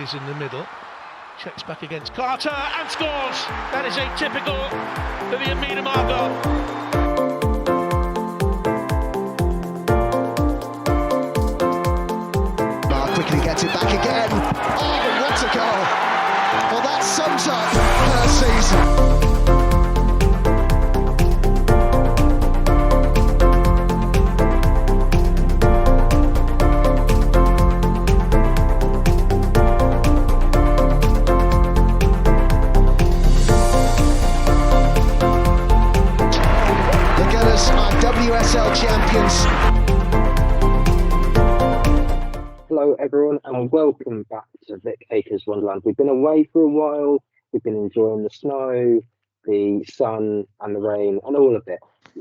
Davies in the middle. Checks back against Carter and scores. That is atypical for the Amina Margot. Quickly gets it back again. Oh, what a goal! Well, that sums up her season. The Gunners are WSL champions. Hello everyone and welcome back to Vic Akers Wonderland. We've been away for a while, we've been enjoying the snow, the sun and the rain and all of it.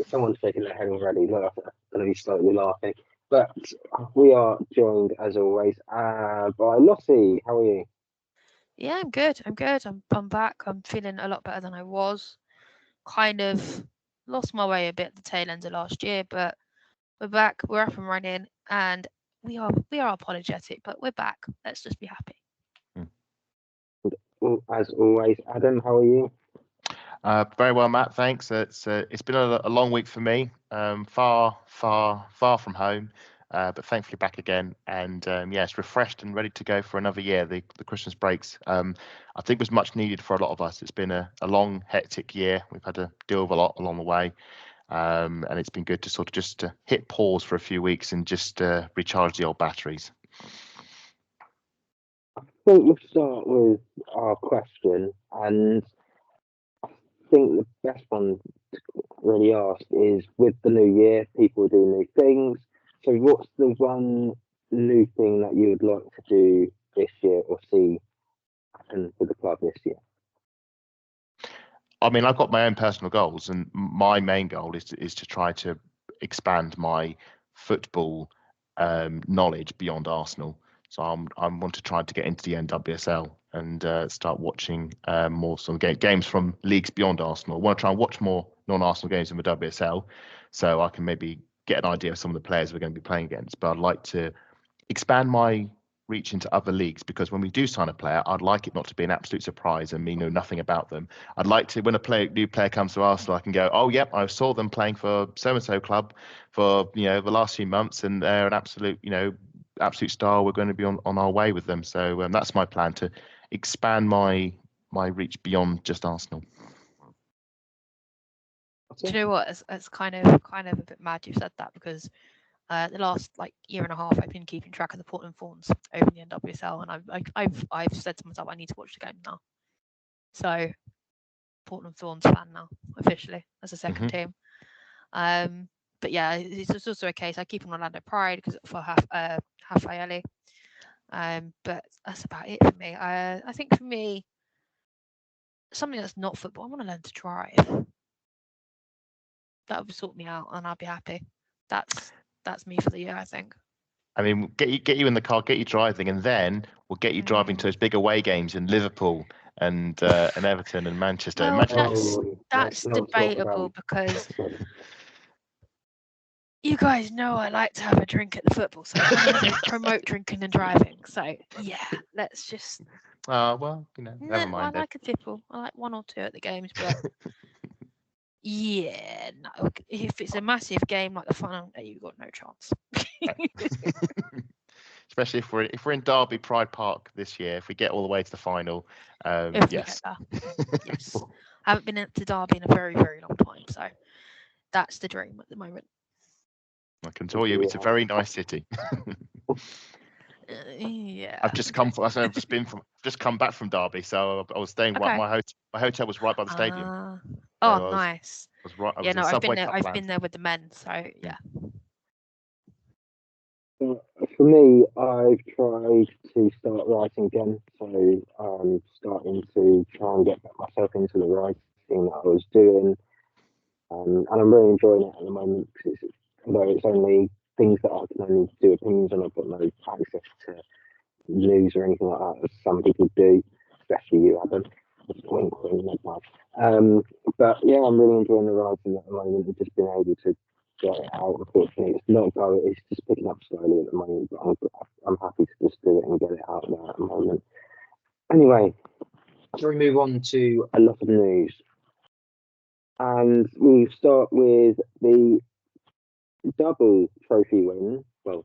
Someone's shaking their head already, look, I'm going to be slightly laughing. But we are joined as always by Lottie. How are you? Yeah, I'm good. I'm back. I'm feeling a lot better than I was. Kind of lost my way a bit at the tail end of last year, but we're back, we're up and running, and we are apologetic, but we're back. Let's just be happy. As always, Adam, how are you? Very well, Matt. Thanks. It's been a long week for me. Far from home, but thankfully back again. And yes, refreshed and ready to go for another year. The Christmas breaks, I think, was much needed for a lot of us. It's been a long, hectic year. We've had to deal with a lot along the way. And it's been good to sort of just hit pause for a few weeks and just recharge the old batteries. I think we'll start with our question, and I think the best one to really ask is, with the new year, people do new things. So what's the one new thing that you would like to do this year or see happen for the club this year? I mean, I've got my own personal goals, and my main goal is to try to expand my football knowledge beyond Arsenal. So I want to try to get into the NWSL and start watching more some games from leagues beyond Arsenal. I want to try and watch more non-Arsenal games in the WSL, so I can maybe get an idea of some of the players we're going to be playing against. But I'd like to expand my reach into other leagues, because when we do sign a player, I'd like it not to be an absolute surprise and me know nothing about them. I'd like to, when new player comes to Arsenal, I can go, oh yep, I saw them playing for so and so club for the last few months, and they're an absolute star. We're going to be on our way with them. So that's my plan, to expand my reach beyond just Arsenal. Do you know what? It's kind of a bit mad you've said that, because the last year and a half I've been keeping track of the Portland Thorns over in the NWSL, and I've said to myself I need to watch the game now. So Portland Thorns fan now, officially, as a second team. But yeah, it's also a case I keep on Orlando Pride because for Rafaeli. But that's about it for me. I think for me, something that's not football, I want to learn to drive. That would sort me out, and I'll be happy. That's me for the year, I think. I mean, get you in the car, get you driving, and then we'll get you driving to those big away games in Liverpool and Everton and Manchester. Well, that's debatable, because you guys know I like to have a drink at the football, so I'm going to promote drinking and driving. So yeah, let's just. Well, never mind. I like a tipple. I like one or two at the games, but. Yeah, no. If it's a massive game like the final, you've got no chance. Especially if we're in Derby Pride Park this year, if we get all the way to the final, yes. Yes. I haven't been to Derby in a very, very long time, so that's the dream at the moment. I can tell you, it's a very nice city. Yeah. I've just come back from Derby, so I was staying. Okay. My hotel was right by the stadium. Nice. I've been there with the men, so yeah. For me, I've tried to start writing again, so I'm starting to try and get myself into the writing that I was doing, and I'm really enjoying it at the moment, because although it's only things that I can only do opinions on, I've got no access to news or anything like that, as some people do, especially you, Adam. Wink, wink, not much. But yeah, I'm really enjoying the writing at the moment, and just being able to get it out. Unfortunately, it's not going, it's just picking up slowly at the moment, but I'm happy to just do it and get it out there at the moment. Anyway, shall we move on to a lot of news? And we start with the double trophy win. Well,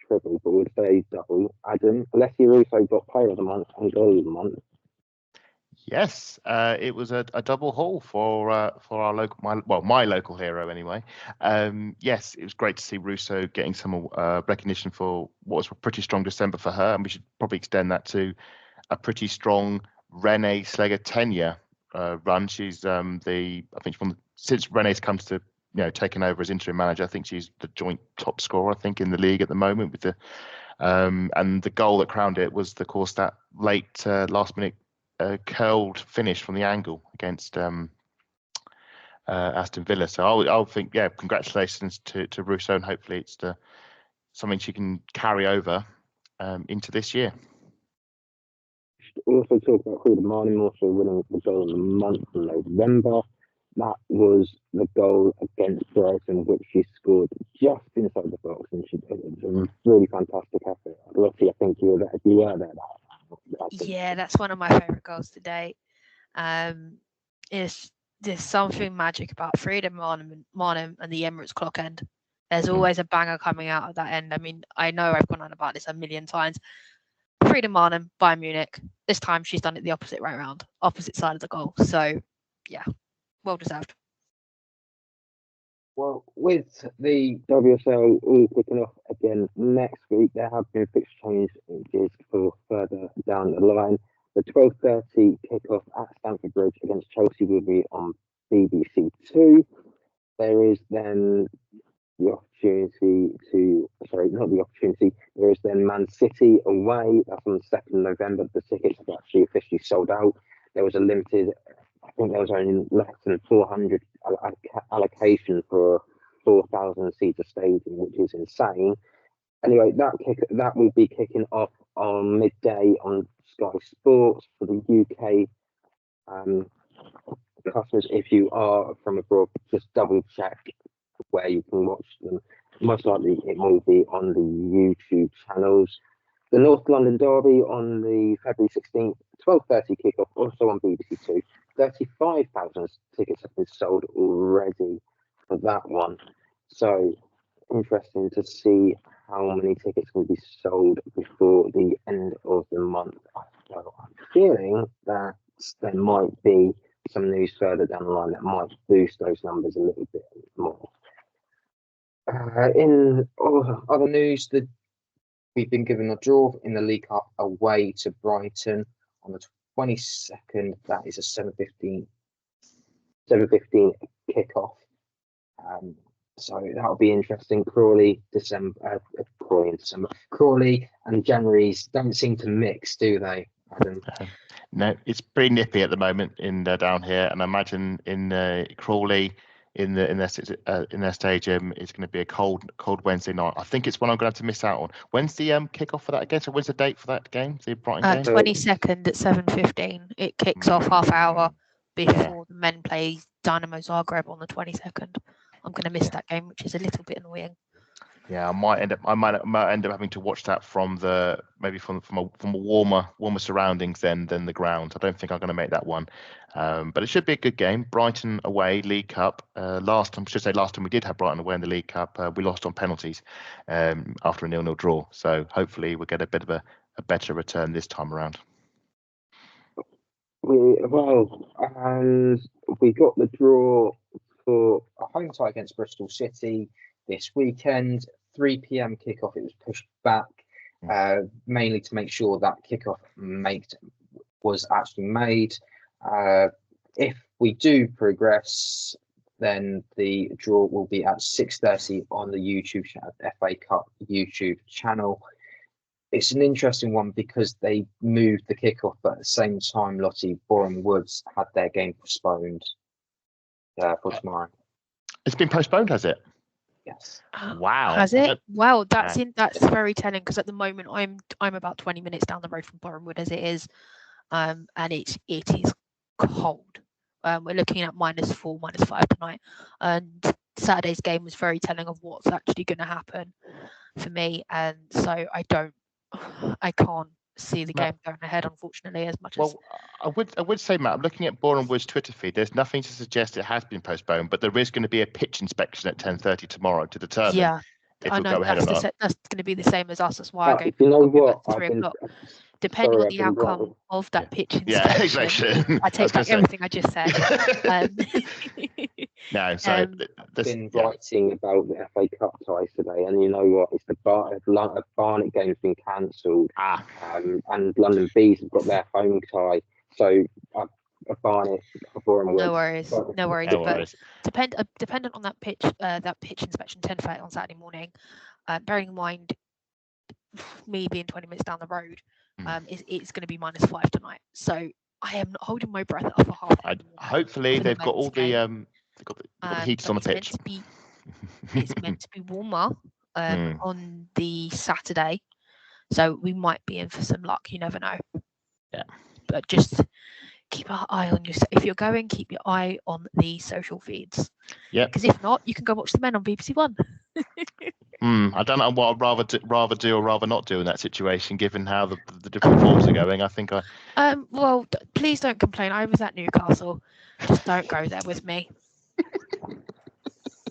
triple, but we'll say double. Adam, Alessia Russo got Player of the Month and Goal of the Month. Yes, it was a double haul for our my local hero anyway. Yes, it was great to see Russo getting some recognition for what was a pretty strong December for her, and we should probably extend that to a pretty strong Renee Slegger tenure run. She's since Renee's come to taken over as interim manager, I think she's the joint top scorer I think in the league at the moment with the and the goal that crowned it was of course that late last minute curled finish from the angle against Aston Villa. So I'll think, congratulations to Russo, and hopefully it's something she can carry over into this year. Also talk about Huda Marnin also winning the Goal of the Month in November. That was the goal against Brighton, which she scored just inside the box, and it was a really fantastic effort. Lottie, I think you were there. Yeah, that's one of my favourite goals today. There's something magic about Freedom Marnham and the Emirates clock end. There's always a banger coming out of that end. I mean, I know I've gone on about this a million times. Freedom Marnham, Bayern Munich. This time she's done it the opposite way around, opposite side of the goal. So, yeah, well deserved. Well, with the WSL all kicking off again next week, there have been fixture changes for further down the line. The 12:30 kickoff at Stamford Bridge against Chelsea will be on BBC Two. There is then there is then Man City away. That's on the 2nd of November. The tickets have actually officially sold out. There was a limited, I think there was only less than 400 allocation for a 4,000-seater stadium, which is insane. Anyway, that will be kicking off on midday on Sky Sports for the UK customers. If you are from abroad, just double check where you can watch them. Most likely it will be on the YouTube channels. The North London Derby on the February 16th, 12:30 kickoff, also on BBC Two. 35,000 tickets have been sold already for that one. So interesting to see how many tickets will be sold before the end of the month. So I'm feeling that there might be some news further down the line that might boost those numbers a little bit more. In other news, we've been given a draw in the League Cup away to Brighton on the 22nd. That is a 7:15 kickoff. So that'll be interesting. Crawley and January's don't seem to mix, do they, Adam? No, it's pretty nippy at the moment in down here, and I imagine in Crawley in their stadium it's going to be a cold Wednesday night. I think it's one I'm going to have to miss out on. When's the kickoff for that again? So when's the date for that game? The Brighton game? 22nd at 7:15. It kicks off half hour before the men play Dynamo Zagreb on the 22nd. I'm going to miss that game, which is a little bit annoying. Yeah, I might end up having to watch that from a warmer surroundings than the ground. I don't think I'm going to make that one, but it should be a good game. Brighton away, League Cup. Last time we did have Brighton away in the League Cup, we lost on penalties after a 0-0 draw. So hopefully we'll get a bit of a better return this time around. We got the draw for a home tie against Bristol City this weekend. 3 p.m. kickoff. It was pushed back mainly to make sure that kickoff was actually made. If we do progress, then the draw will be at 6:30 on the YouTube FA Cup YouTube channel. It's an interesting one because they moved the kickoff, but at the same time, Lottie, Boreham Woods had their game postponed for tomorrow. It's been postponed, has it? Yes. Wow. Has it? Well, that's very telling because at the moment I'm about 20 minutes down the road from Boreham Wood as it is, and it is cold. We're looking at -4, -5 tonight, and Saturday's game was very telling of what's actually going to happen for me, and so I can't see the Matt. game going ahead, unfortunately, as much as. Well, I would say, Matt, I'm looking at Boreham Wood's Twitter feed. There's nothing to suggest it has been postponed, but there is going to be a pitch inspection at 10:30 tomorrow to determine Yeah, if I it'll know go ahead or not. that's going to be the same as us. That's why I go You know what? at 3 o'clock. Depending on the outcome of that pitch Yeah, inspection, exactly. I take back everything I just said. No, so I've been writing about the FA Cup ties today, and you know what? It's the Barnet game's been cancelled, and London Bees have got their home tie. So Barnet, Boreham Wood. No worries. No worries. But dependent on that pitch inspection, 10:30 on Saturday morning. Bearing in mind me being 20 minutes down the road, it's going to be -5 tonight. So I am not holding my breath up for half. Hopefully they've got all the heaters on the pitch. It's meant to be warmer on the Saturday, so we might be in for some luck. You never know. Yeah. But just keep an eye on if you're going, keep your eye on the social feeds. Yeah. Because if not, you can go watch the men on BBC One. I don't know what I'd rather do or rather not do in that situation, given how the different forms are going. I think Well, please don't complain. I was at Newcastle. Just don't go there with me.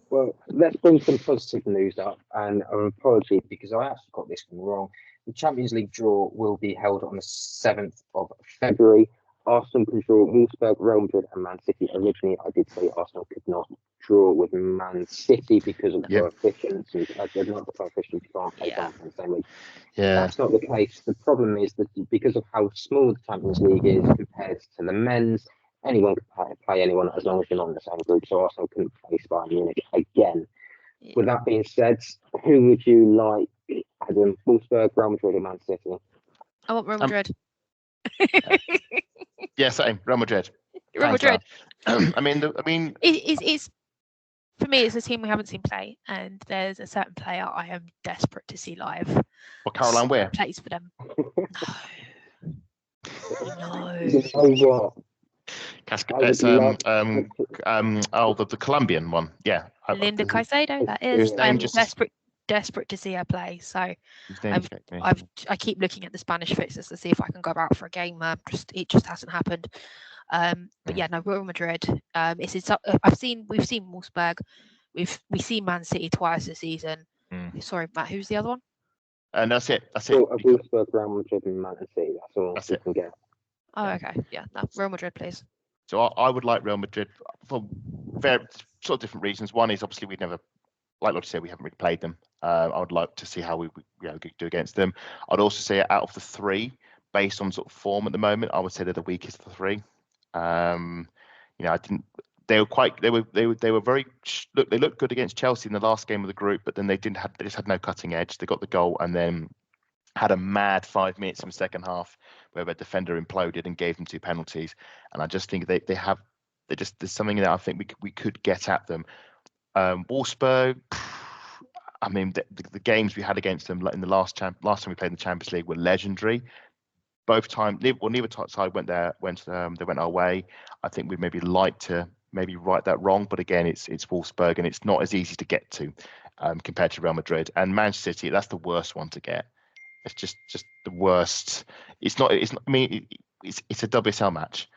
Well, let's bring some positive news up, and an apology because I actually got this one wrong. The Champions League draw will be held on the 7th of February. Arsenal can draw Wolfsburg, Real Madrid and Man City. Originally, I did say Arsenal could not draw with Man City because of coefficients. They're not the coefficients, you can't play them in the same league. Yeah. That's not the case. The problem is that because of how small the Champions League is compared to the men's, anyone can play anyone as long as you're not in the same group. So Arsenal couldn't face Bayern Munich again. Yeah. With that being said, who would you like, Adam? Wolfsburg, Real Madrid or Man City? I want Real Madrid. Yeah, same. Real Madrid. Real Madrid. I mean, it's for me. It's a team we haven't seen play, and there's a certain player I am desperate to see live. Well, Caroline Weir plays for them. No. You know what? It's the Colombian one. Yeah. Linda Caicedo. That is. I'm desperate to see her play. So I keep looking at the Spanish fixtures to see if I can go out for a game. It just hasn't happened. But yeah, no, Real Madrid. We've seen Wolfsburg. We've seen Man City twice this season. Sorry, Matt. Who's the other one? And that's it. Wolfsburg, Real Madrid, and Man City. That's all we can get. Oh, okay. Yeah, no, Real Madrid, please. So I would like Real Madrid for very sort of different reasons. One is obviously we've never, like Lottie said, we haven't really played them. I would like to see how we do against them. I'd also say out of the three, based on sort of form at the moment, I would say they're the weakest of the three. They were very look. They looked good against Chelsea in the last game of the group, but then they just had no cutting edge. They got the goal and then had a mad 5 minutes in the second half where their defender imploded and gave them 2 penalties. And I just think there's something that I think we could get at them. Wolfsburg, I mean, the games we had against them in the last time we played in the Champions League were legendary. Both times, neither side went our way. I think we'd maybe like to right that wrong, but again, it's Wolfsburg and it's not as easy to get to compared to Real Madrid and Manchester City. That's the worst one to get. It's just the worst. It's not. I mean, it's a WSL match,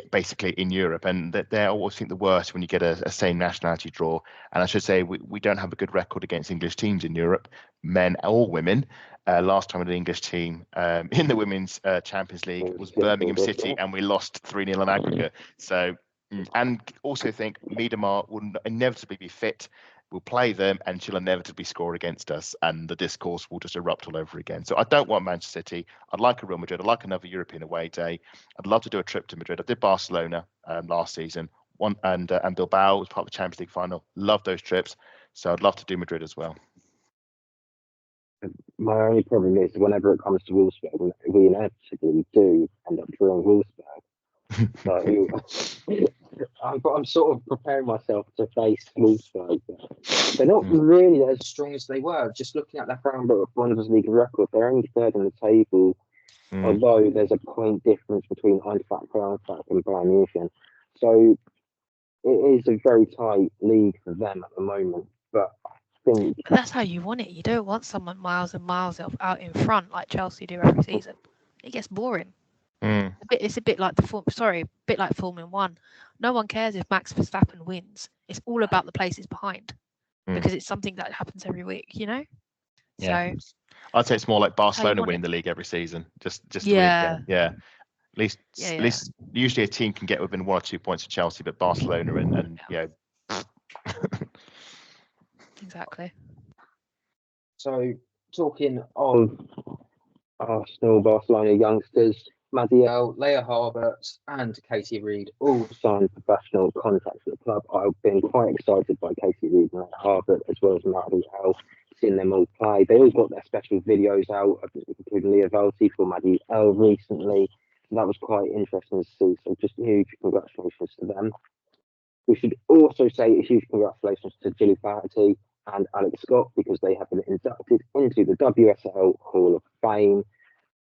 basically in Europe, and they always think the worst when you get a same nationality draw. And I should say we don't have a good record against English teams in Europe, men or women. Last time an English team in the Women's Champions League was Birmingham City, and we lost 3-0 on aggregate. So, and also think Miedemar will inevitably be fit. We'll play them and she'll inevitably score against us and the discourse will just erupt all over again. So I don't want Manchester City. I'd like a Real Madrid. I'd like another European away day. I'd love to do a trip to Madrid. I did Barcelona last season and Bilbao was part of the Champions League final. Love those trips. So I'd love to do Madrid as well. My only problem is whenever it comes to Wolfsburg, we inevitably do end up drawing Wolfsburg. So I'm sort of preparing myself to face Wolfsburg. They're not really as strong as they were. Just looking at their Bundesliga record, they're only third in the table, although there's a point difference between Eintracht Frankfurt and Bayern Munich. So it is a very tight league for them at the moment. But think But that's how you want it. You don't want someone miles and miles out in front like Chelsea do every season. It gets boring. It's a bit like bit like Formula One. No one cares if Max Verstappen wins. It's all about the places behind, because it's something that happens every week, So I'd say it's more like Barcelona want winning it. the league every season. Just Yeah. At least usually a team can get within 1 or 2 points of Chelsea, but Barcelona and Exactly. so. Talking of Arsenal, Barcelona youngsters, Madiel, Leah Harberts, and Katie Reid all signed professional contracts at the club. I've been quite excited by Katie Reid and Leah Harbert, as well as Madiel, seeing them all play. They all got their special videos out, including Leah Valti for Madiel recently. And that was quite interesting to see. So just huge congratulations to them. We should also say a huge congratulations to Gilly Flaherty and Alex Scott, because they have been inducted into the WSL Hall of Fame.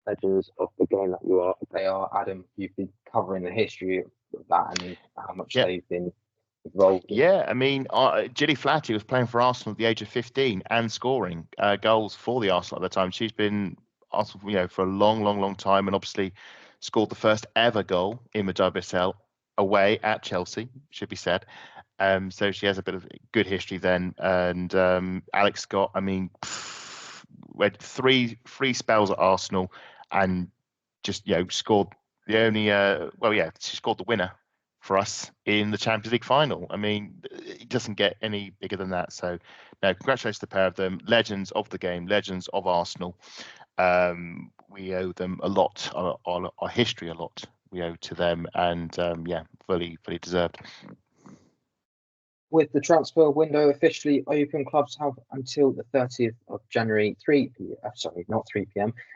Legends of the game that you are. They are, Adam. You've been covering the history of that and how much they've been involved in. Yeah, I mean, Gilly Flaherty was playing for Arsenal at the age of 15 and scoring goals for the Arsenal at the time. She's been Arsenal, for a long time, and obviously scored the first ever goal in the WSL away at Chelsea, should be said. So she has a bit of good history then. And Alex Scott, I mean, we had three spells at Arsenal, and just scored the only she scored the winner for us in the Champions League final. I mean, it doesn't get any bigger than that. So no, congratulations to the pair of them, legends of the game, legends of Arsenal. We owe them a lot, our history a lot we owe to them, and fully deserved. With the transfer window officially open, clubs have until the 30th of January,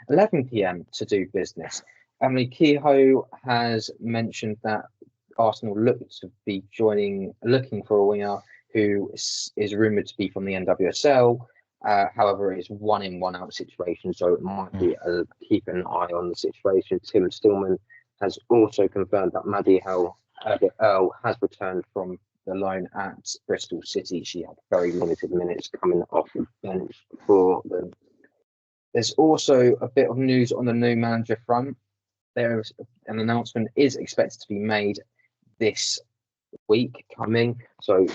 11 p.m. to do business. Emily Kehoe has mentioned that Arsenal look to be looking for a winger who is rumoured to be from the NWSL. However, it's 1 in 1 out situation, so it might be keep an eye on the situation. Tim Stillman has also confirmed that Maddie Earl has returned from the loan at Bristol City. She had very limited minutes coming off the bench for them. There's also a bit of news on the new manager front. There's an announcement is expected to be made this week coming, so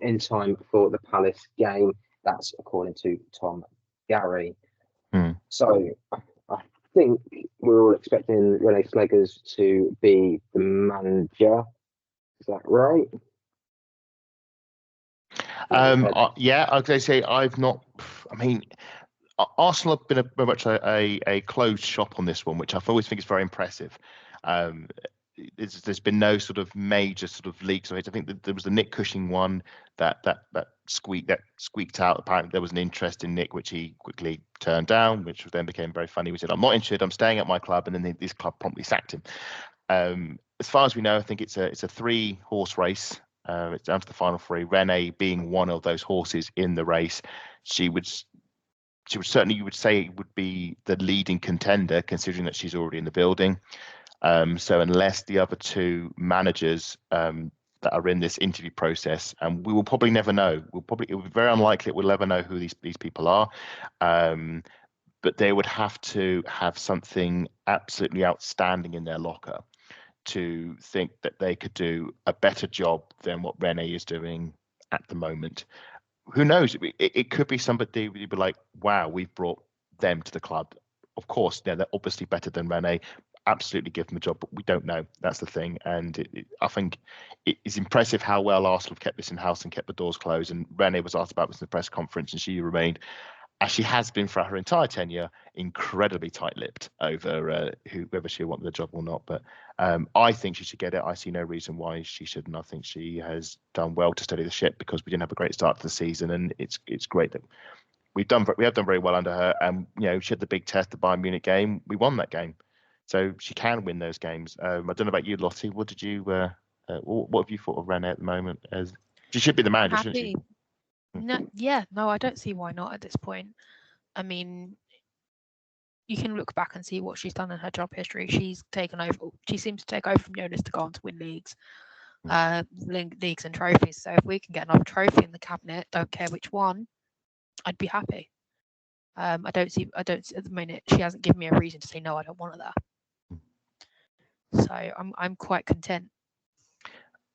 in time for the Palace game. That's according to Tom Gary. So I think we're all expecting Renee Sleggers to be the manager. Is that right? I was going to say Arsenal have been very much a closed shop on this one, which I always think is very impressive. There's been no sort of major sort of leaks of it. I think that there was the Nick Cushing one that squeaked out. Apparently there was an interest in Nick, which he quickly turned down, which then became very funny. We said, "I'm not interested. I'm staying at my club," and then this club promptly sacked him. As far as we know, I think it's a 3-horse race. It's down to the final 3. Renee being one of those horses in the race, she would certainly, you would say, would be the leading contender, considering that she's already in the building. So unless the other 2 managers that are in this interview process, and we will probably never know. It would be very unlikely that we'll ever know who these people are. But they would have to have something absolutely outstanding in their locker to think that they could do a better job than what Renee is doing at the moment. Who knows? It could be somebody you'd be like, wow, we've brought them to the club. Of course, they're obviously better than Renee. Absolutely give them a job, but we don't know. That's the thing. And I think it is impressive how well Arsenal have kept this in-house and kept the doors closed. And Renee was asked about this in the press conference, and she remained, as she has been for her entire tenure, incredibly tight-lipped over whether she wanted the job or not. But I think she should get it. I see no reason why she shouldn't. I think she has done well to steady the ship, because we didn't have a great start to the season, and it's great that we have done very well under her. And she had the big test, the Bayern Munich game. We won that game, so she can win those games. I don't know about you, Lottie. What did you? What have you thought of Renee at the moment? As she should be the manager, shouldn't she? No, I don't see why not at this point. I mean, you can look back and see what she's done in her job history. She's taken over. She seems to take over from Jonas to go on to win leagues and trophies. So if we can get another trophy in the cabinet, don't care which one, I'd be happy. I don't see at the minute. She hasn't given me a reason to say no. I don't want her there. So I'm quite content.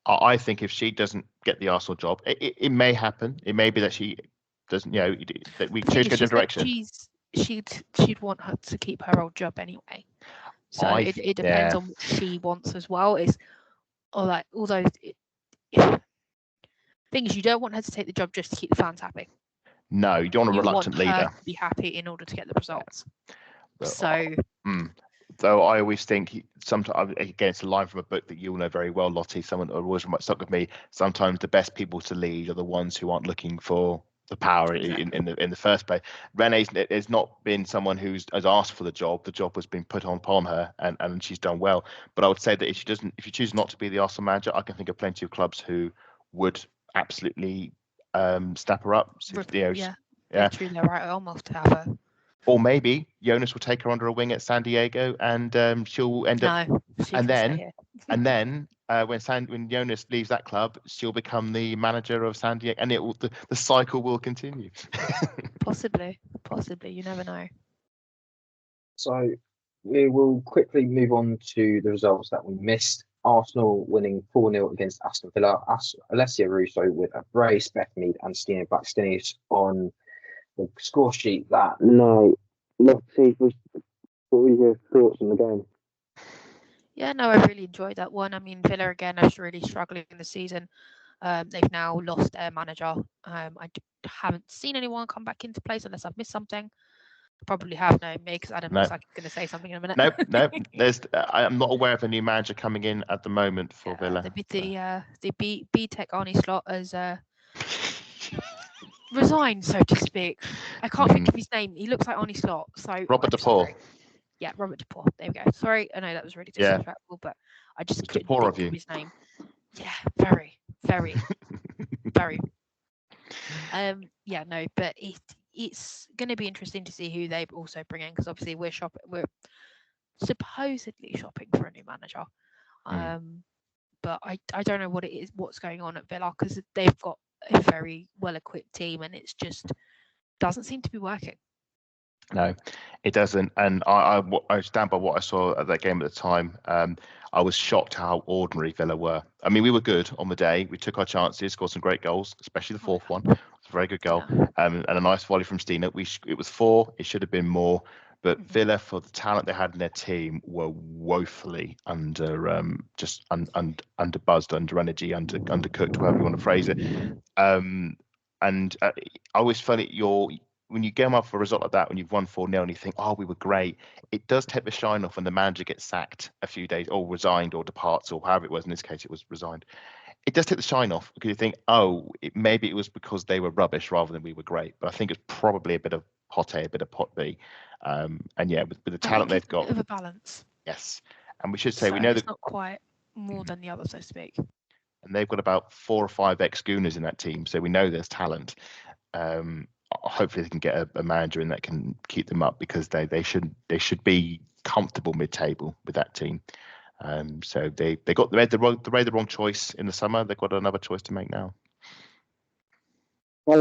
I think if she doesn't get the Arsenal job, it may happen. It may be that she doesn't. That we choose a different direction. She'd want her to keep her old job anyway. So it depends on what she wants as well. Thing is, you don't want her to take the job just to keep the fans happy. No, you don't want a reluctant leader. You want her to be happy in order to get the results. Though I always think, sometimes, again, it's a line from a book that you'll know very well, Lottie. Someone always stuck with me. Sometimes the best people to lead are the ones who aren't looking for the power in the first place. Renee's has not been someone has asked for the job. The job has been put upon her, and she's done well. But I would say that if she chooses not to be the Arsenal manager, I can think of plenty of clubs who would absolutely snap her up. Yeah. Literally, they're right almost to have her. Or maybe Jonas will take her under a wing at San Diego, and she'll end up. And then when Jonas leaves that club, she'll become the manager of San Diego, and the cycle will continue. Possibly, you never know. So we will quickly move on to the results that we missed. Arsenal winning 4-0 against Aston Villa. Alessia Russo with a brace, Beth Mead and Stina Blackstenius on the score sheet that night. Lottie, what were your thoughts on the game? Yeah, no, I really enjoyed that one. I mean, Villa again are really struggling in the season. They've now lost their manager. I haven't seen anyone come back into place unless I've missed something. Probably have, no, me, because Adam looks like he's going to say something in a minute. No. I'm not aware of a new manager coming in at the moment for Villa. The B-Tech Arnie Slot has resigned, so to speak. I can't think of his name. He looks like Arnie Slot. So Robert DePaul. Yeah, Robert DePaul. There we go. Sorry, I know that was really disrespectful, but I just couldn't think of his name. Yeah, very, very, very. But it's going to be interesting to see who they also bring in, because obviously we're supposedly shopping for a new manager. But I don't know what's going on at Villa, because they've got a very well-equipped team and it's just doesn't seem to be working. No, it doesn't. And I stand by what I saw at that game at the time. I was shocked how ordinary Villa were. I mean, we were good on the day. We took our chances, scored some great goals, especially the fourth one. It was a very good goal. And a nice volley from Stina. It was 4. It should have been more. But Villa, for the talent they had in their team, were woefully underbuzzed, under energy, undercooked, however you want to phrase it. I always felt when you get off a result like that, when you've won 4-0 and you think, oh, we were great, it does take the shine off when the manager gets sacked a few days, or resigned, or departs, or however it was. In this case, it was resigned. It does take the shine off, because you think, maybe it was because they were rubbish rather than we were great. But I think it's probably a bit of pot A, a bit of pot B. With the talent they've got. A bit of a balance. Yes. And we should say, we know it's that not quite more than the others, so to speak. And they've got about 4 or 5 ex-Gooners in that team, so we know there's talent. Hopefully they can get a manager in that can keep them up, because they should be comfortable mid-table with that team. So they made the wrong choice in the summer. They've got another choice to make now. They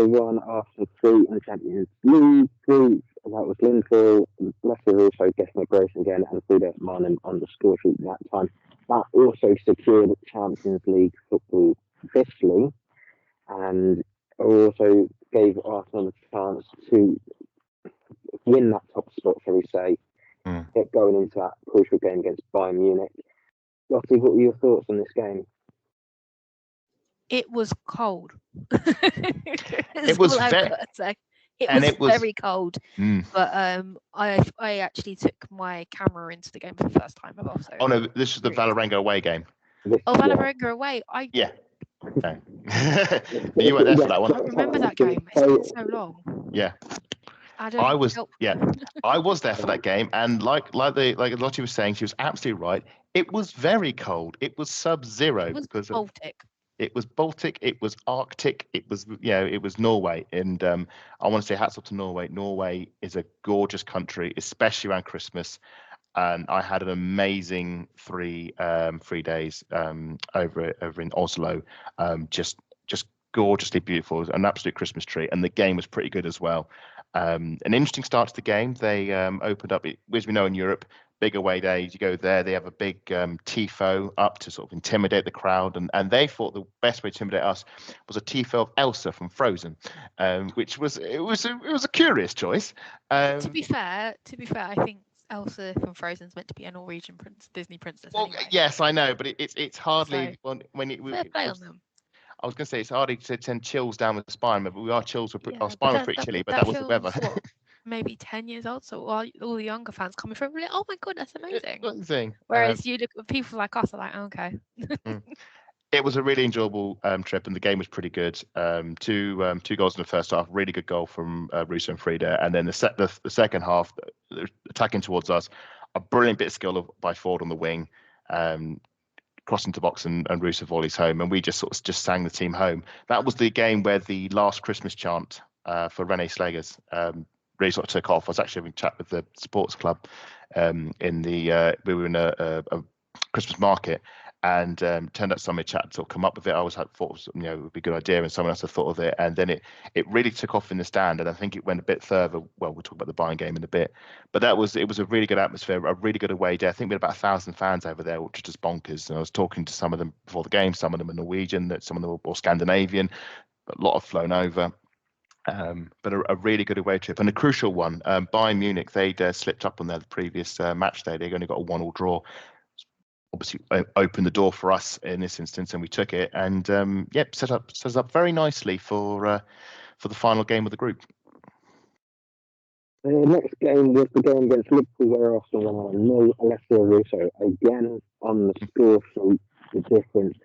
won after 3 in the Champions League group. That was Linfield, Leslie Russo getting a brace again, and Frida Marnin on the score sheet that time. That also secured Champions League football officially, and also gave Arsenal a chance to win that top spot, shall we say, get going into that crucial game against Bayern Munich. Lottie, what were your thoughts on this game? It was cold. It was very cold. But I actually took my camera into the game for the first time ever. So no, this is the Valerenga away game. Valerenga away. Yeah. Okay. You weren't there for that one. I remember that game. It's been so long. Yeah. I was there for that game, and like Lottie was saying, she was absolutely right. It was very cold. It was sub-zero. It was Baltic. It was Baltic. It was Arctic. It was it was Norway, and I want to say hats off to Norway. Norway is a gorgeous country, especially around Christmas. And I had an amazing 3 days over in Oslo, just gorgeously beautiful, an absolute Christmas tree, and the game was pretty good as well. An interesting start to the game. They opened up, as we know in Europe, big away days. You go there, they have a big tifo up to sort of intimidate the crowd, and they thought the best way to intimidate us was a tifo of Elsa from Frozen, which was a curious choice. To be fair, I think Elsa from Frozen's meant to be a Norwegian Disney princess. Well, anyway. yes, I know, but it's hardly when it. Fair play on them. I was going to say it's hardly to send chills down the spine, but our Yeah, spine was pretty chilly, but that was the weather. What, maybe 10 years old, so all the younger fans coming from, like, oh my god, that's amazing. Whereas you look, people like us are like, oh, okay. It was a really enjoyable trip, and the game was pretty good. Two goals in the first half, really good goal from Russo and Frida, and then the second half, attacking towards us, a brilliant bit of skill by Ford on the wing. Crossing the box and Russo volleys home, and we just sang the team home. That was the game where the last Christmas chant for Renee Slegers really sort of took off. I was actually having a chat with the sports club we were in a Christmas market, and turned out somebody chat to come up with it. I always thought it was, it would be a good idea, and someone else had thought of it, and then it really took off in the stand, and I think it went a bit further. Well, we'll talk about the Bayern game in a bit, but it was a really good atmosphere, a really good away day. I think we had about 1,000 fans over there, which was just bonkers. And I was talking to some of them before the game. Some of them are Norwegian, some of them were Scandinavian, a lot have flown over. But a really good away trip, and a crucial one. Bayern Munich, they'd slipped up on their previous match day. They only got a 1-1 draw. Obviously opened the door for us in this instance, and we took it, and set us up very nicely for the final game of the group. The next game was the game against Liverpool, where Arsenal won 0. Alessio Russo again on the score sheet. The difference.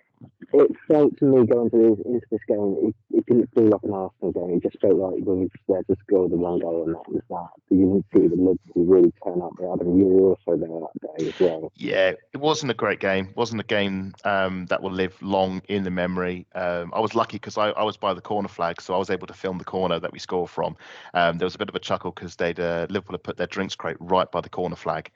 It felt to me going into this game, it didn't feel like an Arsenal game. It just felt like we were just there to score the one goal, and that was that. But you didn't see the Liverpool really turn up there. Adam, you were also there that day as well. Yeah, it wasn't a great game. It wasn't a game that will live long in the memory. I was lucky because I was by the corner flag, so I was able to film the corner that we scored from. There was a bit of a chuckle because Liverpool had put their drinks crate right by the corner flag.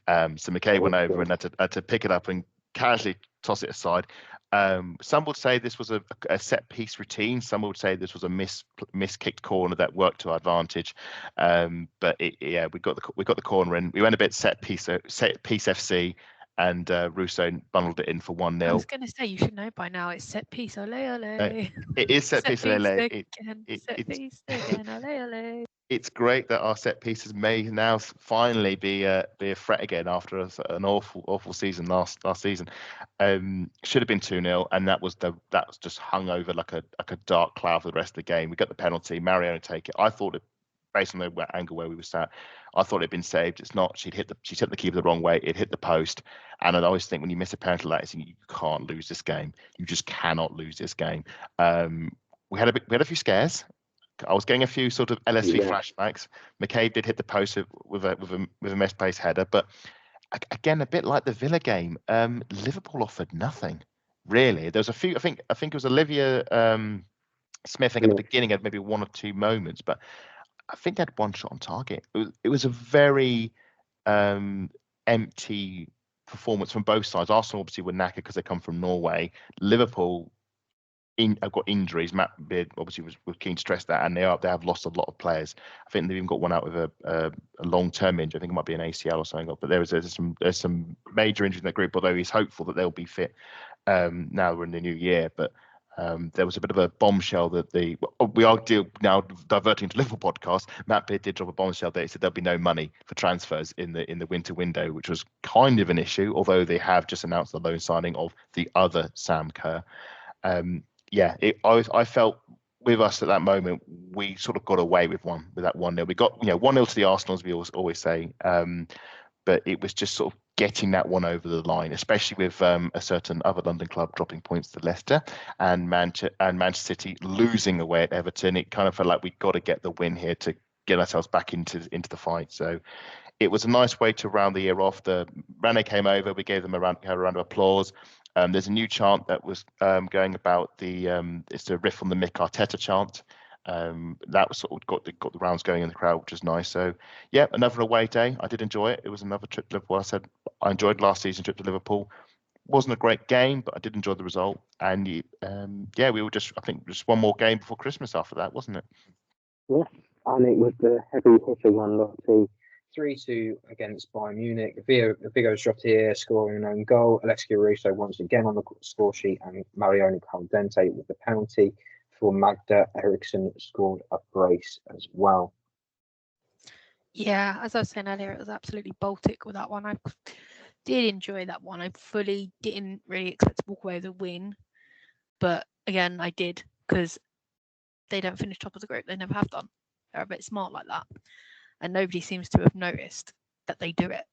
So McKay went over and had to pick it up and casually toss it aside. Some would say this was a set piece routine. Some would say this was a miskicked corner that worked to our advantage. But we got the corner in. We went a bit set piece FC, and Russo bundled it in for 1-0. I was going to say, you should know by now, it's set piece, ole ole. It is set piece, ole ole. It's great that our set pieces may now finally be a threat again after an awful season last season. Should have been 2-0, and that was just hung over like a dark cloud for the rest of the game. We got the penalty. Mariano take it. I thought it, based on the angle where we were sat, I thought it'd been saved. It's not. She hit the keeper the wrong way. It hit the post. And I always think when you miss a penalty like this, you can't lose this game. You just cannot lose this game. We had a few scares. I was getting a few sort of LSV flashbacks. McCabe did hit the post with a misplaced header, but again, a bit like the Villa game, Liverpool offered nothing really. There was a few. I think it was Olivia Smith. At the beginning had maybe one or two moments, but I think they had one shot on target. It was a very empty performance from both sides. Arsenal obviously were knackered because they come from Norway. Liverpool have got injuries. Matt Beard obviously was keen to stress that, and they have lost a lot of players. I think they've even got one out with a long-term injury. I think it might be an ACL or something. But there's some major injuries in that group. Although he's hopeful that they'll be fit now we're in the new year. But there was a bit of a bombshell that we are now diverting to Liverpool podcast. Matt Beard did drop a bombshell that he said there'll be no money for transfers in the winter window, which was kind of an issue. Although they have just announced the loan signing of the other Sam Kerr. I felt with us at that moment, we sort of got away with that 1-0. We got 1-0 to the Arsenal, as we always say, but it was just sort of getting that one over the line, especially with a certain other London club dropping points to Leicester and Manchester City losing away at Everton. It kind of felt like we got to get the win here to get ourselves back into the fight. So it was a nice way to round the year off. Rane came over, we gave them a round of applause. There's a new chant that was going about it's a riff on the Mick Arteta chant. That was sort of got the rounds going in the crowd, which is nice. So yeah, another away day. I did enjoy it. It was another trip to Liverpool. I said I enjoyed last season's trip to Liverpool. wasn't a great game, but I did enjoy the result. And we were just one more game before Christmas after that, wasn't it? Yeah, and it was the heavy hitter one, Lottie. 3-2 against Bayern Munich. Vic Akers Wonderland scoring an own goal. Alexia Russo once again on the score sheet, and Mariona Caldente with the penalty. For Magda Eriksson scored a brace as well. Yeah, as I was saying earlier, it was absolutely Baltic with that one. I did enjoy that one. I fully didn't really expect to walk away with a win, but again, I did, because they don't finish top of the group. They never have done. They're a bit smart like that, and nobody seems to have noticed that they do it.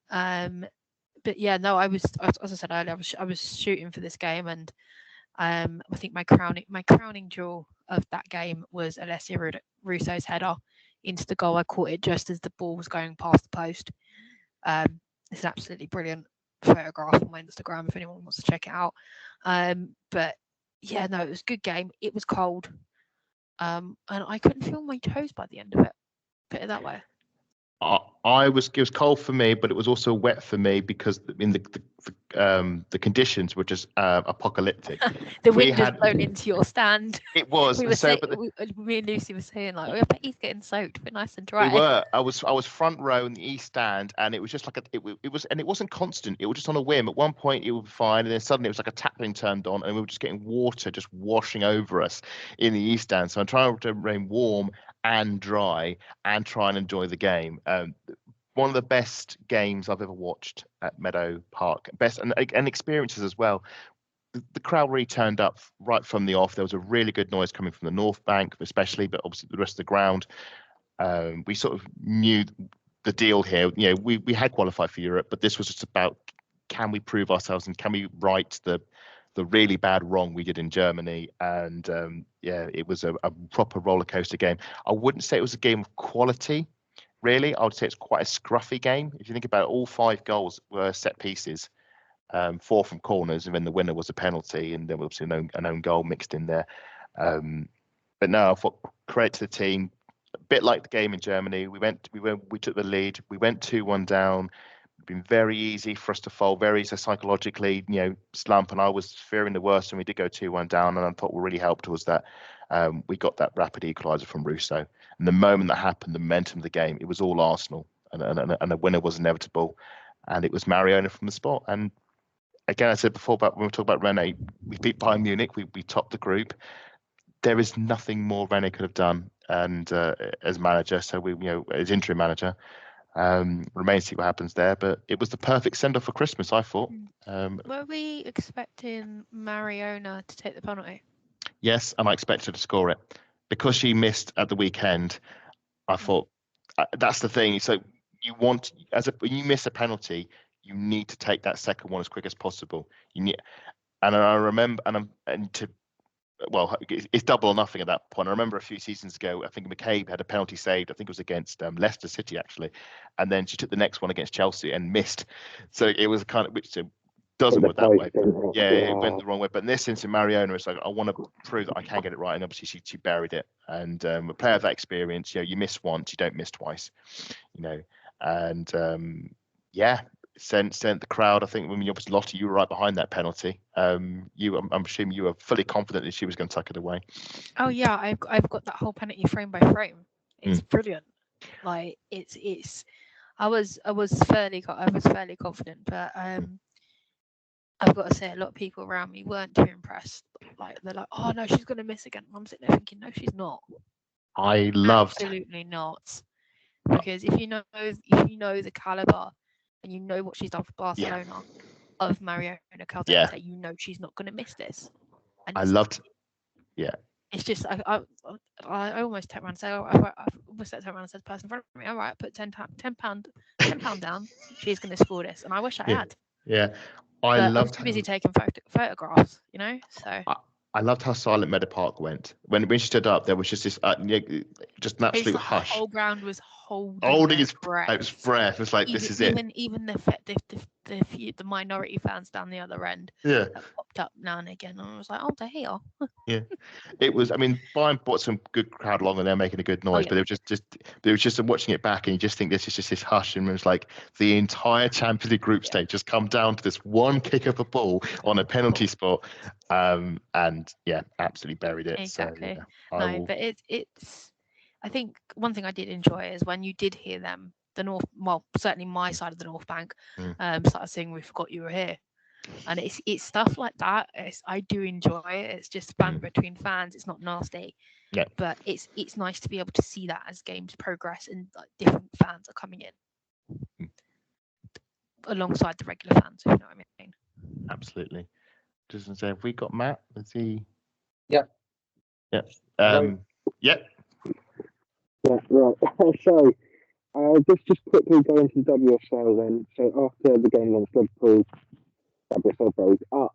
But yeah, no, I was, as I said earlier, I was shooting for this game, and I think my crowning jewel of that game was Alessia Russo's header into the goal. I caught it just as the ball was going past the post. It's an absolutely brilliant photograph on my Instagram if anyone wants to check it out. But yeah, no, it was a good game. It was cold, and I couldn't feel my toes by the end of it. Put it that way. It was cold for me, but it was also wet for me because the conditions were just apocalyptic. The wind had blown into your stand. It was. Me and Lucy were saying, like, I bet he's getting soaked, but nice and dry. We were. I was front row in the east stand, and it was just like it wasn't constant. It was just on a whim. At one point it was fine, and then suddenly it was like a tap being turned on, and we were just getting water just washing over us in the east stand. So I'm trying to remain warm and dry and try and enjoy the game. One of the best games I've ever watched at Meadow Park. Best and experiences as well. The crowd really turned up right from the off. There was a really good noise coming from the North Bank, especially, but obviously the rest of the ground. We sort of knew the deal here. You know, we had qualified for Europe, but this was just about, can we prove ourselves and can we right the really bad wrong we did in Germany? And it was a proper roller coaster game. I wouldn't say it was a game of quality. Really, I would say it's quite a scruffy game. If you think about it, all 5 goals were set pieces, 4 from corners, and then the winner was a penalty, and there was obviously an own goal mixed in there. But no, I thought credit to the team. A bit like the game in Germany, we took the lead. We went 2-1 down. It's been very easy for us to fall, very easy psychologically, slump. And I was fearing the worst, and we did go 2-1 down. And I thought what really helped was that we got that rapid equaliser from Russo. And the moment that happened, the momentum of the game, it was all Arsenal, and the winner was inevitable, and it was Mariona from the spot. And again, I said before about when we talk about Rene, we beat Bayern Munich, we topped the group. There is nothing more Rene could have done, and as manager, so we as interim manager, remains to see what happens there. But it was the perfect send off for Christmas, I thought. Were we expecting Mariona to take the penalty? Yes, and I expected her to score it. Because she missed at the weekend, I thought that's the thing. So when you miss a penalty, you need to take that second one as quick as possible. And I remember, it's double or nothing at that point. I remember a few seasons ago, I think McCabe had a penalty saved. I think it was against Leicester City actually, and then she took the next one against Chelsea and missed. So it was kind of which. Doesn't work that way. It went the wrong way. But in this instance, Mariona, it's like, I want to prove that I can get it right. And obviously she buried it. And a player of that experience, you miss once, you don't miss twice, And sent the crowd. I think, obviously Lottie, you were right behind that penalty. I'm assuming you were fully confident that she was going to tuck it away. Oh yeah, I've got that whole penalty frame by frame. It's brilliant. Like it's. I was fairly confident, but I've got to say, a lot of people around me weren't too impressed. Like, they're like, "Oh no, she's going to miss again." I'm sitting there thinking, "No, she's not." Absolutely not. Because if you know the caliber and you know what she's done for Barcelona of Mariona Caldente, she's not going to miss this. And it's just I almost turned around and said, I almost turned around and said to the person in front of me, "All right, put £10 down. She's going to score this." And I wish I had. Yeah. I was too busy taking photographs, So I loved how silent Meadow Park went when she stood up. There was just this, just an absolute hush. The whole ground was holding its breath. It was breath. It's like, this is it. Even the the minority fans down the other end Yeah. that popped up now and again, and I was like, oh, they're here. Yeah, it was. I mean, Bayern brought some good crowd along, and they're making a good noise. yeah. But it was just watching it back, and you just think this is just this hush, and it was like the entire Champions League group stage just come down to this one kick of a ball on a penalty spot, and yeah, absolutely buried it. Exactly. So, yeah, But it's. I think one thing I did enjoy is when you did hear them, certainly my side of the North Bank, started singing "We Forgot You Were Here." And it's stuff like that. I do enjoy it. It's just banter between fans. It's not nasty. Yeah. But it's nice to be able to see that as games progress and like different fans are coming in alongside the regular fans. If you know what I mean. Absolutely. Doesn't say, have we got Matt? Is he? Yeah. Yeah. Yeah. Yeah, right. So, just quickly go into the WSL then. So after the game against Liverpool, WSL broke up.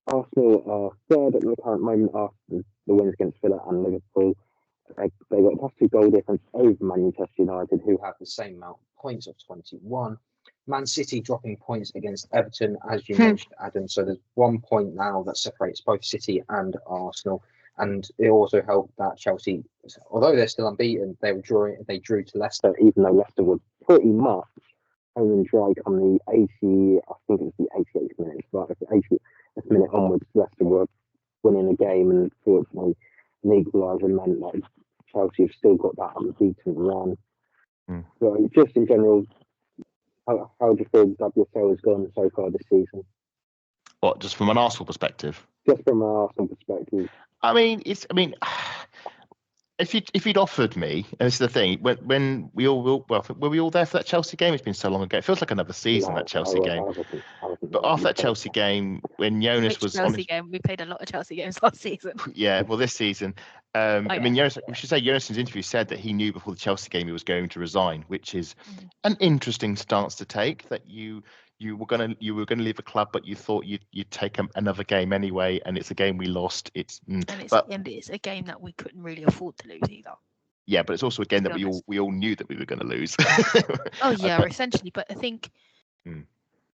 Arsenal are third at the current moment after the wins against Villa and Liverpool. They got a positive goal difference over Manchester United, who have the same amount of points of 21. Man City dropping points against Everton, as you mentioned, Adam. So there's 1 point now that separates both City and Arsenal. And it also helped that Chelsea, although they're still unbeaten, they drew to Leicester, even though Leicester was pretty much home and dry come the 80, I think it was the 88th minute, but the 80th minute onwards, Leicester were winning the game, and fortunately, an equaliser meant that Chelsea have still got that unbeaten run. So, just in general, how do you feel WSL has gone so far this season? What, just from an Arsenal perspective? Just from an Arsenal perspective. I mean, if you'd offered me, and this is the thing, when were we all there for that Chelsea game? It's been so long ago. It feels like another season, that Chelsea game. But after that Chelsea game, when Jonas was Chelsea game, we played a lot of Chelsea games last season. Yeah, well, this season, I mean, Jonas, we should say Jonas's interview said that he knew before the Chelsea game he was going to resign, which is an interesting stance to take. That you were going to leave a club, but you thought you'd take another game anyway, and it's a game we lost. It's but it's also a game that we all knew that we were going to lose. Oh yeah, essentially. But I think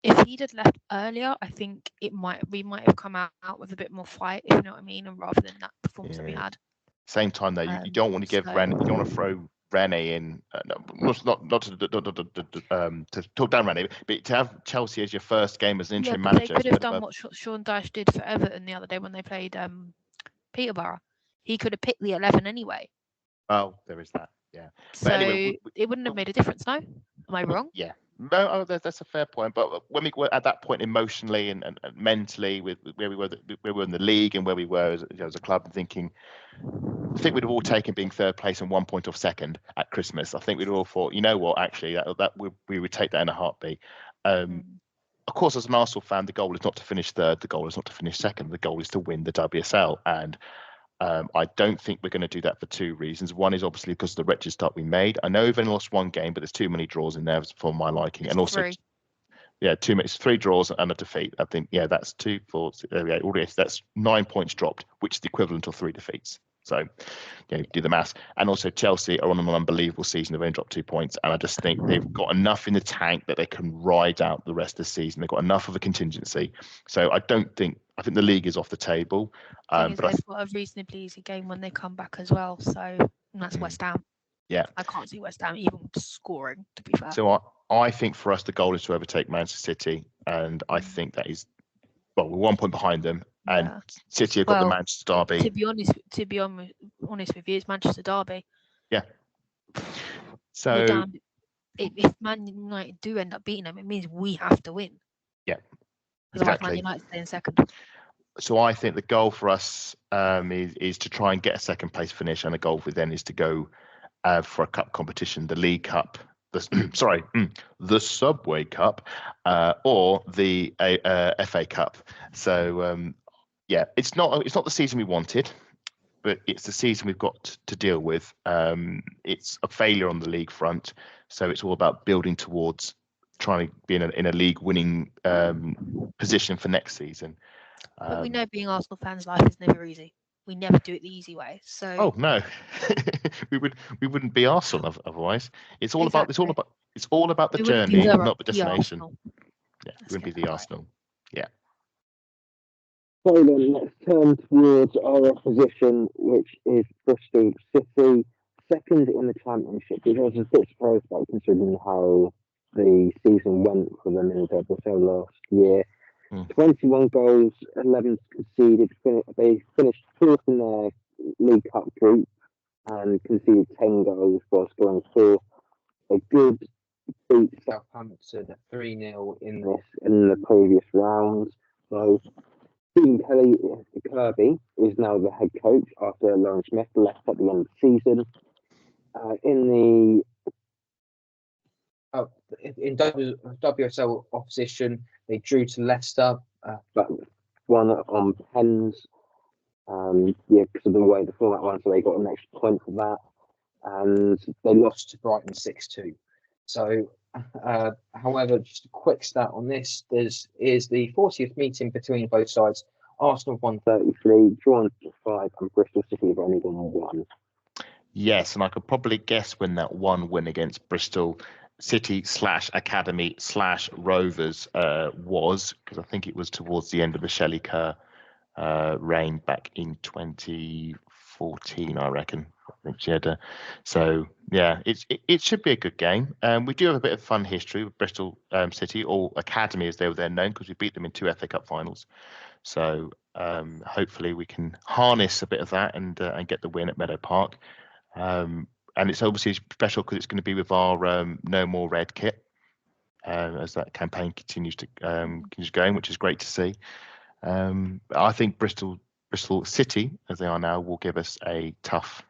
if he'd had left earlier, I think we might have come out with a bit more fight, if you know what I mean, and rather than that performance that we had. Same time though, you don't want to give you don't want to throw Rene in, not to talk down Rene, but to have Chelsea as your first game as an interim manager. They could have done what Sean Dyche did for Everton the other day when they played Peterborough. He could have picked the 11 anyway. Oh, there is that. Yeah. So anyway, it wouldn't have made a difference, no? Am I wrong? Yeah. No, that's a fair point. But when we were at that point emotionally and mentally, with where we were in the league and where we were as a club, and thinking, I think we'd have all taken being third place and 1 point off second at Christmas. I think we'd all thought, you know what, actually, we would take that in a heartbeat. Of course, as an Arsenal fan, the goal is not to finish third. The goal is not to finish second. The goal is to win the WSL. And I don't think we're going to do that for two reasons. One is obviously because of the wretched start we made. I know we've only lost one game, but there's too many draws in there for my liking. And also, it's 3 draws and a defeat. I think, that's 2, 4, 6, that's 9 points dropped, which is the equivalent of 3 defeats. So, do the maths. And also, Chelsea are on an unbelievable season. They've only dropped 2 points. And I just think they've got enough in the tank that they can ride out the rest of the season. They've got enough of a contingency. So I think the league is off the table. But they've got a reasonably easy game when they come back as well. So that's West Ham. Yeah. I can't see West Ham even scoring, to be fair. So I think for us, the goal is to overtake Manchester City. And I think that is, we're 1 point behind them. And City have got the Manchester derby. To be honest with you, it's Manchester derby. Yeah. So if Man United do end up beating them, it means we have to win. Yeah. Otherwise, Man United stay in second. So I think the goal for us is to try and get a second place finish, and the goal for then is to go for a cup competition, the League Cup, the Subway Cup, or the FA Cup. So it's not the season we wanted, but it's the season we've got to deal with. It's a failure on the league front, so it's all about building towards trying to be in a league winning position for next season. But we know being Arsenal fans, life is never easy. We never do it the easy way. So oh no, we wouldn't be Arsenal otherwise. It's all about the journey, not the destination. Yeah, it wouldn't be the Arsenal. Yeah. So then let's turn towards our opposition, which is Bristol City, second in the Championship, which I was a bit surprised about considering how the season went for them in the WSL last year. 21 goals, 11 conceded. They finished fourth in their League Cup group and conceded 10 goals while scoring 4. A good beat Southampton 3-0 in in the previous round. So Stephen Kirby is now the head coach after Lauren Smith left at the end of the season. In WSL opposition, they drew to Leicester, but won on pens. Because of the way the format went, so they got an extra point for that. And they lost to Brighton 6-2. So, however, just a quick stat on this: is the 40th meeting between both sides. Arsenal won 33, drawn 5, and Bristol City have only won 1. Yes, and I could probably guess when that one win against Bristol City / Academy / Rovers was, because I think it was towards the end of the Shelley Kerr reign back in 2014, I reckon. I think she had so yeah, it should be a good game. We do have a bit of fun history with Bristol City, or Academy as they were then known, because we beat them in 2 FA Cup finals. So hopefully we can harness a bit of that and get the win at Meadow Park. And it's obviously special because it's going to be with our No More Red kit as that campaign continues going, which is great to see. I think Bristol City, as they are now, will give us a tough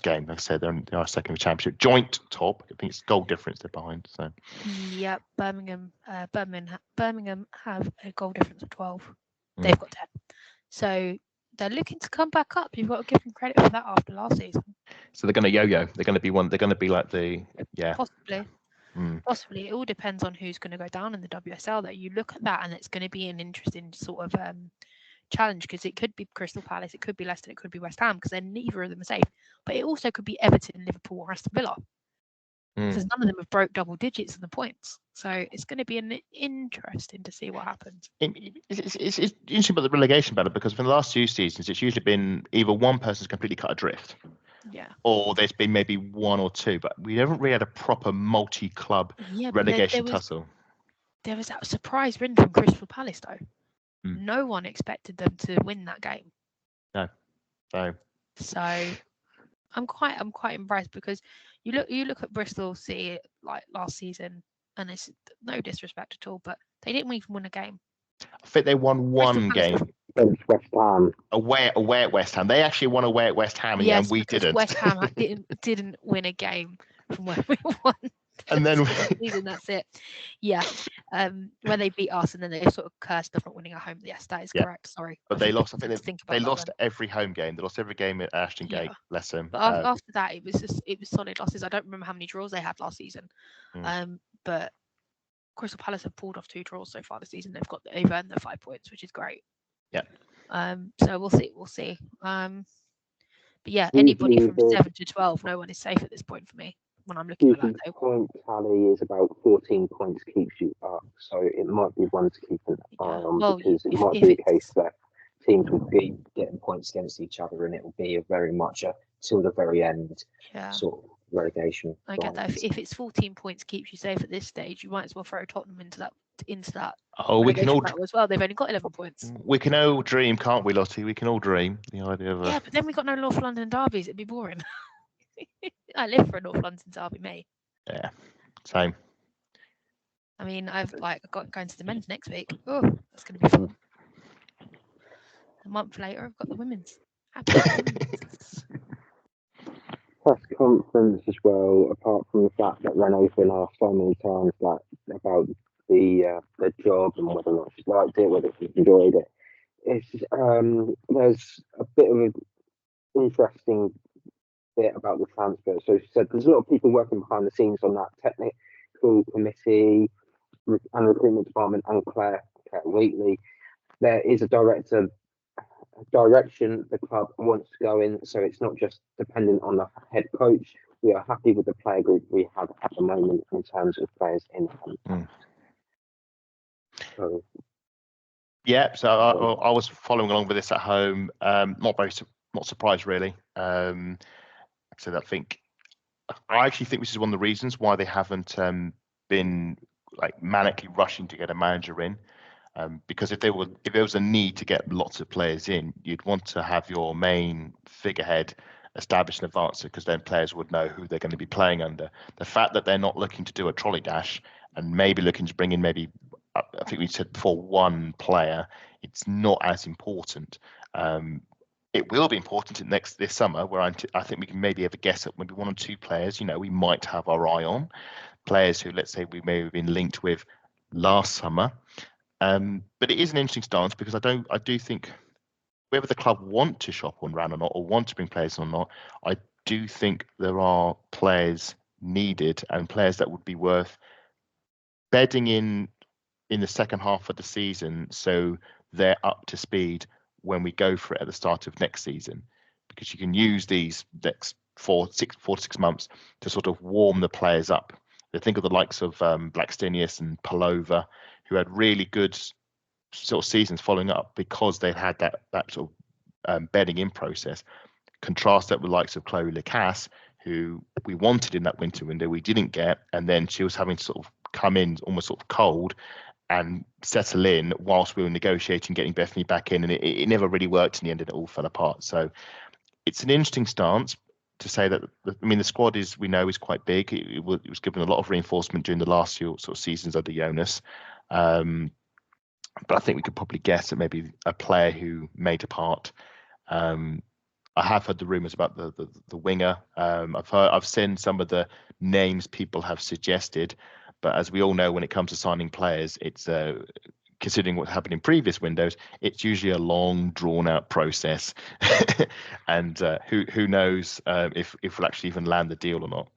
game. Like I said, they are second in the Championship, joint top. I think it's goal difference they're behind. So Yep, Birmingham have a goal difference of 12. They've got 10. So they're looking to come back up. You've got to give them credit for that after last season. So they're going to yo-yo. They're going to be one. They're going to be like Possibly. Possibly. It all depends on who's going to go down in the WSL. Though you look at that, and it's going to be an interesting sort of challenge, because it could be Crystal Palace, it could be Leicester, it could be West Ham, because then neither of them are safe. But it also could be Everton, Liverpool, or Aston Villa, because none of them have broke double digits in the points. So it's going to be interesting to see what happens. It's interesting about the relegation battle, because for the last 2 seasons, it's usually been either one person's completely cut adrift, or there's been maybe 1 or 2, but we haven't really had a proper multi-club relegation tussle. There was that surprise win from Crystal Palace, though. No one expected them to win that game. No. So I'm quite impressed, because you look at Bristol City like last season, and it's no disrespect at all, but they didn't even win a game. I think they won one game against West Ham. Away at West Ham. They actually won away at West Ham, and we didn't. West Ham didn't win a game from where we won. And then that's it. Yeah. When they beat us, and then they sort of cursed us not winning at home. Yes, that is correct. Sorry. But they lost. I think they lost every home game. They lost every game at Ashton Gate. Bless them. But after that, it was solid losses. I don't remember how many draws they had last season. But Crystal Palace have pulled off 2 draws so far this season. They've earned their 5 points, which is great. Yeah. So we'll see. But yeah, anybody from 7 to 12, no one is safe at this point for me. When I'm looking at that table. Point tally is about 14 points keeps you up, so it might be one to keep an eye on, because it might be the case that teams will be getting points against each other, and it will be very much till the very end sort of relegation. I get that. If it's 14 points keeps you safe at this stage, you might as well throw Tottenham into that. Oh, we can all as well. They've only got 11 points. We can all dream, can't we, Lottie? We can all dream the idea of. Yeah, but then we got no North London derbies. It'd be boring. I live for a North London derby, mate. Yeah, same. I mean, I've got going to the men's next week. Oh, that's going to be fun. A month later, I've got the women's. Press conference as well. Apart from the fact that Renault been asked so many times about the job and whether or not she liked it, whether she enjoyed it. There's a bit of an interesting bit about the transfer. So she said there's a lot of people working behind the scenes on that technical committee and recruitment department, and Claire Wheatley. There is a direction the club wants to go in, so it's not just dependent on the head coach. We are happy with the player group we have at the moment in terms of players in hand. So, Yeah, so I was following along with this at home. Not surprised really. So I actually think this is one of the reasons why they haven't been like manically rushing to get a manager in. Because if there was a need to get lots of players in, you'd want to have your main figurehead established in advance, because then players would know who they're going to be playing under. The fact that they're not looking to do a trolley dash and maybe looking to bring in I think we said before, one player, it's not as important. It will be important this summer, where I think we can maybe have a guess at maybe one or two players, we might have our eye on, players who, let's say, we may have been linked with last summer. But it is an interesting stance, because I do think whether the club want to shop one round or not, or want to bring players or not, I do think there are players needed, and players that would be worth bedding in the second half of the season, so they're up to speed when we go for it at the start of next season, because you can use these next 4 to 6 months to sort of warm the players up. I think of the likes of Blackstenius and Palova, who had really good sort of seasons following up because they had that sort of bedding in process. Contrast that with the likes of Chloe Lacasse, who we wanted in that winter window, we didn't get, and then she was having to sort of come in almost sort of cold and settle in whilst we were negotiating getting Bethany back in, and it never really worked in the end, and it all fell apart. So it's an interesting stance to say that, the squad is quite big. It was given a lot of reinforcement during the last few sort of seasons under Jonas. But I think we could probably guess at maybe a player who may depart. I have heard the rumours about the winger. I've seen some of the names people have suggested, but as we all know, when it comes to signing players, it's considering what happened in previous windows, it's usually a long, drawn-out process, and who knows if we'll actually even land the deal or not.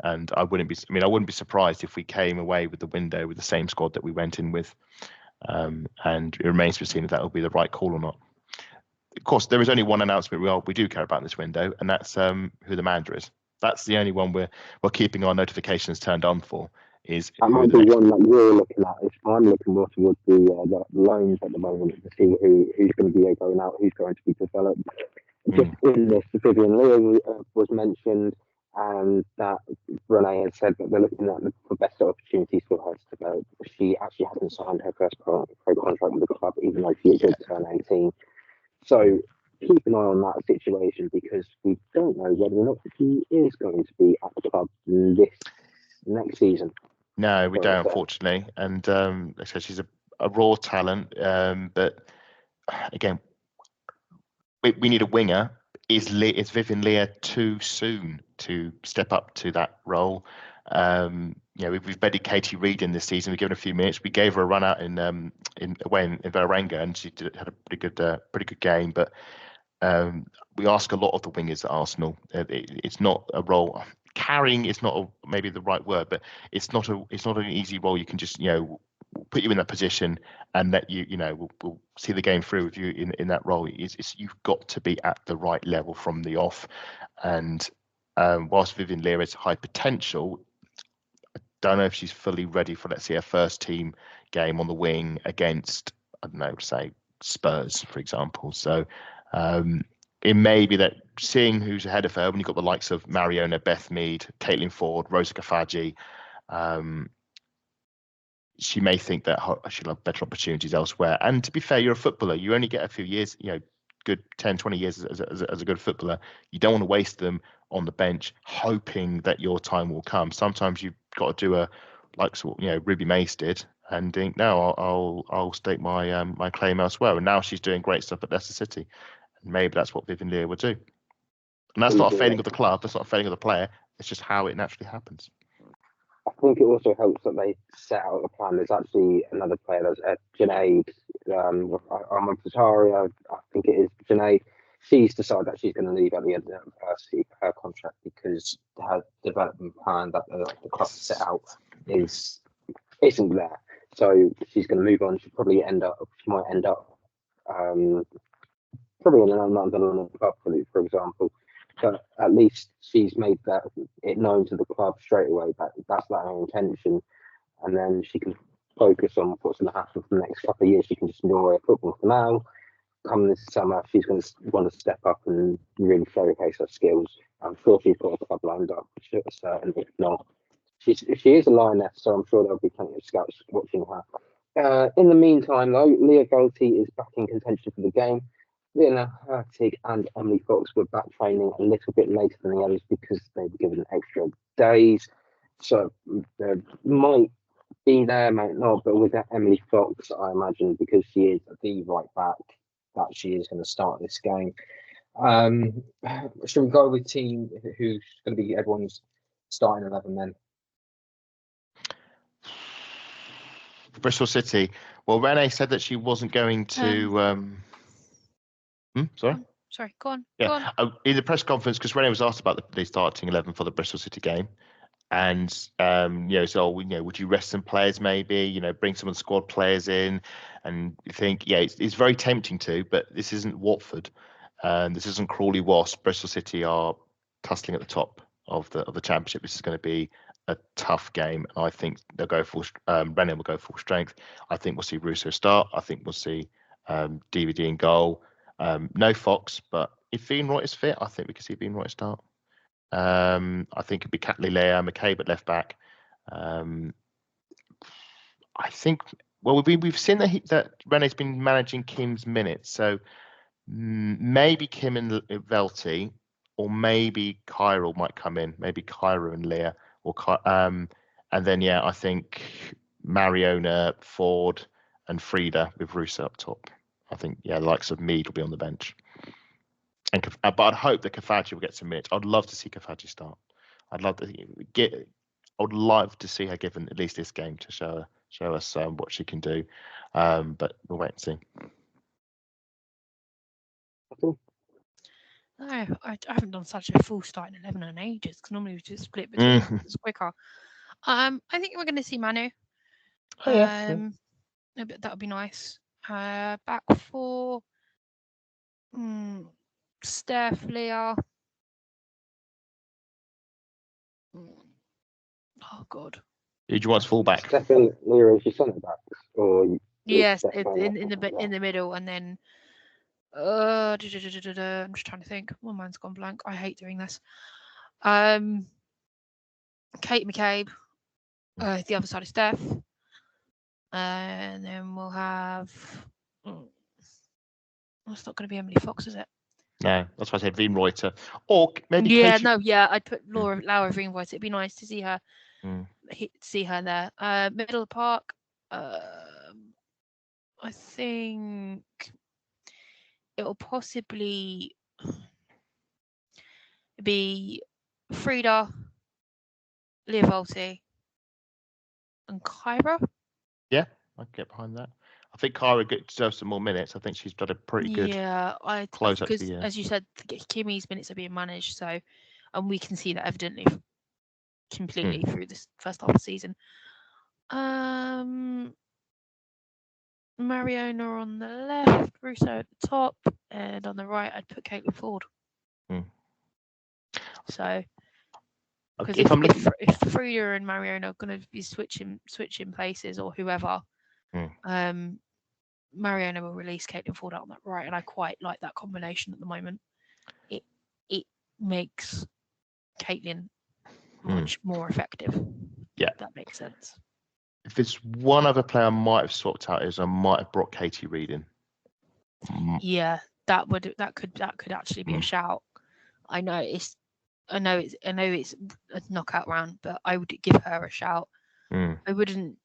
And I wouldn't be surprised if we came away with the window with the same squad that we went in with. And it remains to be seen if that will be the right call or not. Of course, there is only one announcement we do care about in this window, and that's who the manager is. That's the only one we're keeping our notifications turned on for. Is that might be one that you're looking at. If I'm looking more towards the loans at the moment to see who's going to be going out, who's going to be developed. Just in this, Vivian Leah was mentioned, and that Renee has said that they're looking at the best opportunities for her to develop. She actually hasn't signed her first pro contract with the club, even though she did turn 18. So keep an eye on that situation, because we don't know whether or not she is going to be at the club this next season. No, we don't, unfortunately. And like I said, she's a raw talent. But again, we need a winger. Is Vivian Leah too soon to step up to that role? We've bedded Katie Reid in this season. We've given her a few minutes. We gave her a run out in Varenga, and she had a pretty good game. But we ask a lot of the wingers at Arsenal. It's not a role. Carrying is not maybe the right word, but it's not an easy role. You can just put you in that position and let we'll see the game through with you in that role. You've got to be at the right level from the off. And whilst Vivian Leah is high potential, I don't know if she's fully ready for, let's say, a first team game on the wing against, I don't know, say Spurs, for example. So it may be that seeing who's ahead of her, when you've got the likes of Mariona, Beth Mead, Caitlin Ford, Rosa Kafaji, she may think that she'll have better opportunities elsewhere. And to be fair, you're a footballer. You only get a few years, good 10, 20 years as a good footballer. You don't want to waste them on the bench hoping that your time will come. Sometimes you've got to do Ruby Mace did, and think, no, I'll stake my claim elsewhere. And now she's doing great stuff at Leicester City. And maybe that's what Vivian Leah would do. And that's not a failing of the club. That's not a failing of the player. It's just how it naturally happens. I think it also helps that they set out a plan. There's actually another player, there's Junaid, Armand Fataria, I think it is Junaid. She's decided that she's going to leave at the end of her contract, because her development plan that the club set out isn't there. So she's going to move on. She might end up probably in another London club, for example. But at least she's made it known to the club straight away that that's her intention, and then she can focus on what's going to happen for the next couple of years. She can just enjoy football for now. Come this summer, she's going to want to step up and really showcase her skills. I'm sure she's got a club lined up, for certain. If not, she is a lioness, so I'm sure there'll be plenty of scouts watching her. In the meantime, though, Leah Galty is back in contention for the game. Lena Hertig and Emily Fox were back training a little bit later than the others because they were given extra days. So there might be there, might not, but with that Emily Fox, I imagine, because she is the right back, that she is going to start this game. Should we go with team who's going to be everyone's starting 11 then? Bristol City. Well, Renee said that she wasn't going to. Sorry. Sorry, go on. Yeah, in the press conference, because Renee was asked about the starting 11 for the Bristol City game, and so would you rest some players maybe? Bring some of the squad players in, and you think, it's very tempting to, but this isn't Watford, this isn't Crawley Wasp. Bristol City are tussling at the top of the championship. This is going to be a tough game, and I think they'll go full. Rennie will go full strength. I think we'll see Russo start. I think we'll see DVD in goal. No Fox, but if Ian Wright is fit, I think we could see Ian Wright start. I think it'd be Catley Leah, McCabe at left back. I think. Well, we've seen that Renee's been managing Kim's minutes, so maybe Kim and Velty, or maybe Cairo might come in. Maybe Cairo and Leah, and then I think Mariona, Ford, and Frida with Russo up top. I think the likes of Mead will be on the bench, but I'd hope that Kafaji will get some minutes. I'd love to see Kafaji start. I'd love to see her given at least this game to show us what she can do. But we'll wait and see. No, I haven't done such a full starting 11 in ages, because normally we just split between them. It's quicker. I think we're going to see Manu. That would be nice. Back for Steph, Leah. Oh God. Who do you want as fullback? Steph and Leah as your centre backs, or yes, in the middle, and then I'm just trying to think. My mind's gone blank. I hate doing this. Kate McCabe, the other side of Steph. And then we'll have. It's not going to be Emily Fox, is it? No, that's why I said Reuter, or maybe. Yeah, Katie... I'd put Laura Reuter. It'd be nice to see her. See her there. Middle of the park. I think it'll possibly be Frida, Leah Volti, and Kyra. Yeah, I can get behind that. I think Kyra deserves some more minutes. I think she's done a pretty good close up to the year. As you said, Kimmy's minutes are being managed, and we can see that evidently completely through this first half of the season. Mariona on the left, Russo at the top, and on the right I'd put Caitlin Ford. So, because if Frida and Mariona are going to be switching places, or whoever, Mariona will release Caitlin Ford out on that right, and I quite like that combination at the moment. It makes Caitlin much more effective. Yeah, if that makes sense. If there's one other player I might have swapped out, I might have brought Katie Reid in. Yeah, that could actually be a shout. I know it's a knockout round, but I would give her a shout. I wouldn't.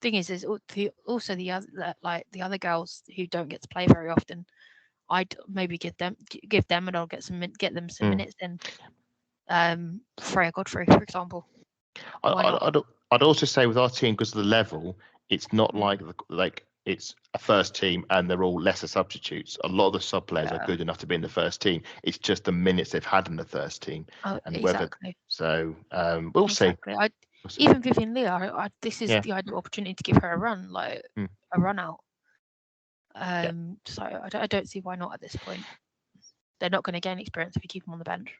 Thing is also the other girls who don't get to play very often. I'd maybe give them, and I'll get them some minutes in. Freya Godfrey, for example. I'd also say with our team, because of the level, it's not like it's a first team and they're all lesser substitutes. A lot of the sub players are good enough to be in the first team. It's just the minutes they've had in the first team. Exactly. We'll see. Even Vivian Leah, this is the ideal opportunity to give her a run, a run out. So I don't see why not at this point. They're not going to gain experience if you keep them on the bench.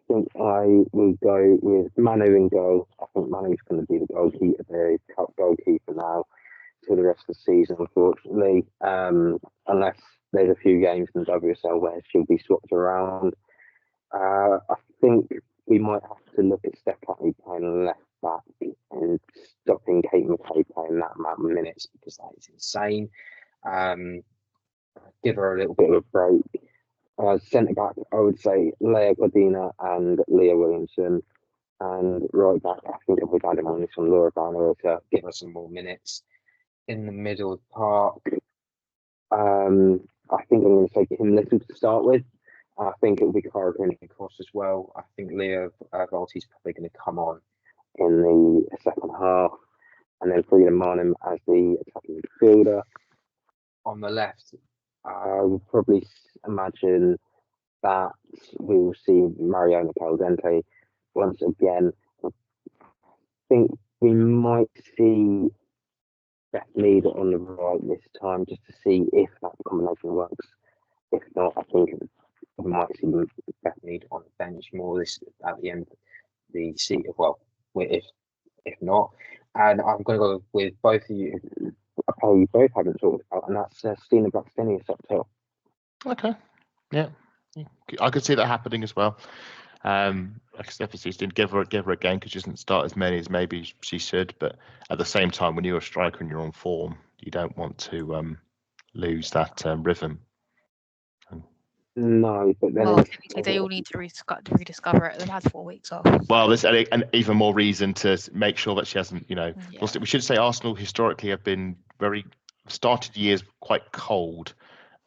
think I will go with Manu in goal. I think Manu's going to be the goalkeeper, the cup goalkeeper now till the rest of the season, unfortunately. Unless there's a few games in the WSL where she'll be swapped around. I think we might have to look at Steph Putney playing left back and stopping Kate McKay playing that amount of minutes because that is insane. Give her a little bit of a break. Centre back, I would say Leah Godina and Leah Williamson. And right back, I think I'll be adding on this on Laura Banner to give her some more minutes. In the middle of the park, I think I'm going to say Kim Little to start with. I think it'll be Cara Cross as well. I think Leah Volti's probably going to come on in the second half. And then Frida Marnham as the attacking midfielder. On the left, I would probably imagine that we will see Mariona Caldente once again. I think we might see Beth Mead on the right this time just to see if that combination works. If not, I think we might see Beth Mead on the bench more this at the end of the season. Well, if not, and I'm going to go with both of you. A player you both haven't talked about, and that's Stina Blackstenius up top. Okay. Yeah. I could see that happening as well. Like Stephanie didn't give her a game because she doesn't start as many as maybe she should. But at the same time, when you're a striker and you're on form, you don't want to lose that rhythm. No, but then technically they all need to rediscover it. They've had 4 weeks off. Well, there's an even more reason to make sure that she hasn't. We should say Arsenal historically have been started years quite cold.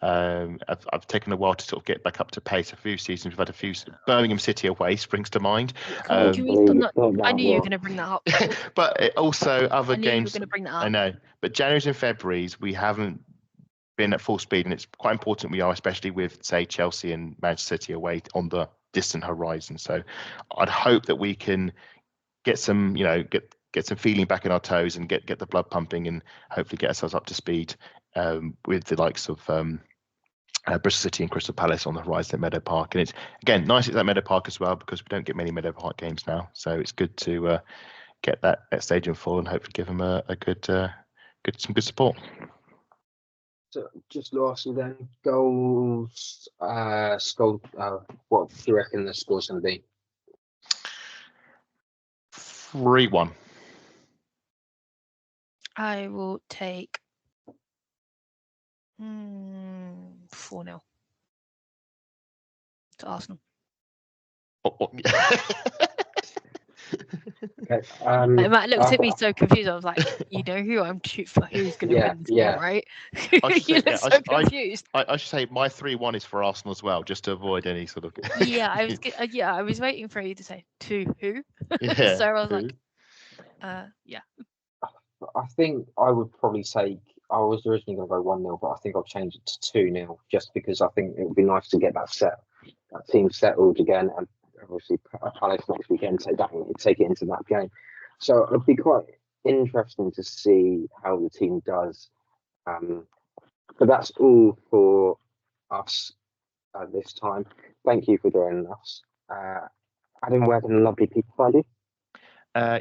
I've taken a while to sort of get back up to pace. A few seasons we've had a few. Birmingham City away springs to mind. I knew you were going to bring that up. But it also other I knew games. You were going to bring that up. I know, but January's and February's we haven't been at full speed, and it's quite important we are, especially with say Chelsea and Manchester City away on the distant horizon. So I'd hope that we can get some, get some feeling back in our toes and get the blood pumping and hopefully get ourselves up to speed with the likes of Bristol City and Crystal Palace on the horizon at Meadow Park. And it's again nice at that Meadow Park as well because we don't get many Meadow Park games now, so it's good to get that stadium full and hopefully give them a some good support. So just lastly then, goals, score, what do you reckon the score's going to be? 3-1. I will take 4-0 to Arsenal. Okay, Matt looked at me so confused. I was like, you know who I'm for who's going to win this game, right? You look so confused. I should say my 3-1 is for Arsenal as well, just to avoid any sort of. I was waiting for you to say to who. Yeah, so I was like, yeah. I think I would probably take. I was originally going to go 1-0, but I think I'll change it to 2-0 just because I think it would be nice to get that team settled again, and obviously Palace next weekend take it into that game. So it'd be quite interesting to see how the team does. But that's all for us at this time. Thank you for joining us. Adam, where can lovely people find you?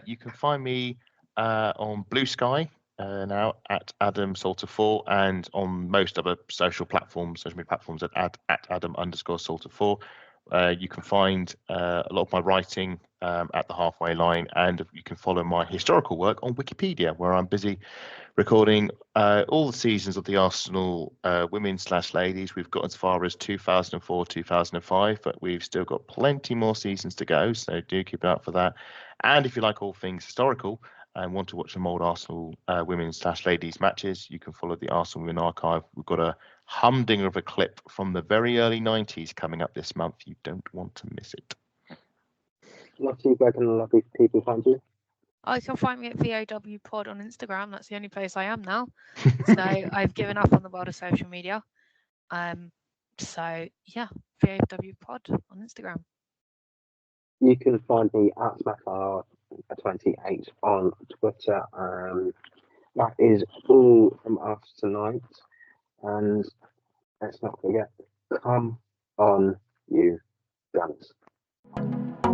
You can find me on Blue Sky now at Adam Salter 4 and on most other social media platforms at Adam_Salter 4. You can find a lot of my writing at the halfway line, and you can follow my historical work on Wikipedia, where I'm busy recording all the seasons of the Arsenal women/ladies. We've got as far as 2004, 2005, but we've still got plenty more seasons to go, so do keep an eye out for that. And if you like all things historical and want to watch some old Arsenal women/ladies matches, you can follow the Arsenal Women Archive. We've got a humdinger of a clip from the very early 90s coming up this month. You don't want to miss it. Lottie, where can lovely people find you? You can find me at VAW Pod on Instagram. That's the only place I am now. So I've given up on the world of social media. So yeah, VAW Pod on Instagram. You can find me at SmackR28 on Twitter. That is all from us tonight. And let's not forget, come on, you Gunners. Bye.